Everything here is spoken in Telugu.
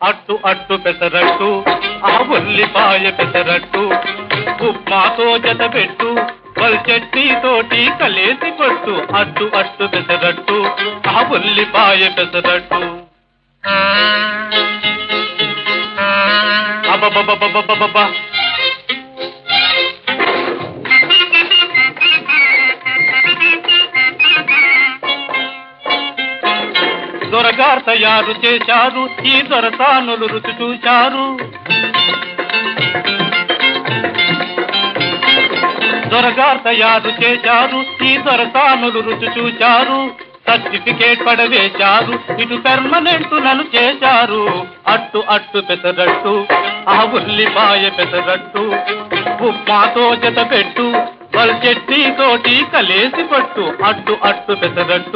అట్టు అట్టు పెసరట్టు ఆ ఉల్లిపాయ పెసరట్టు ఉప్మాతో జత పెట్టు వల్ చట్నీతోటి కలేసి కొట్టు అట్టు అట్టు పెసరట్టు ఆ ఉల్లిపాయ పెసరట్టు అబ్బబ్బబ్బబ్బబ్బబ్బా దొరగారు తయారు చేశారు ఈ దొరసానులు రుచి చూశారు దొరగారు తయారు చేశారు ఈ దొరసానులు రుచి చూశారు సర్టిఫికేట్ పడవేశారు ఇటు పెర్మనెంట్ నన్ను చేశారు అట్టు అట్టు పెసరట్టు ఆ ఉల్లిపాయ పెసరట్టు ఉప్మాతో జత పెట్టు వల్ చట్నీతోటి కలేసి పట్టు అట్టు అట్టు పెసరట్టు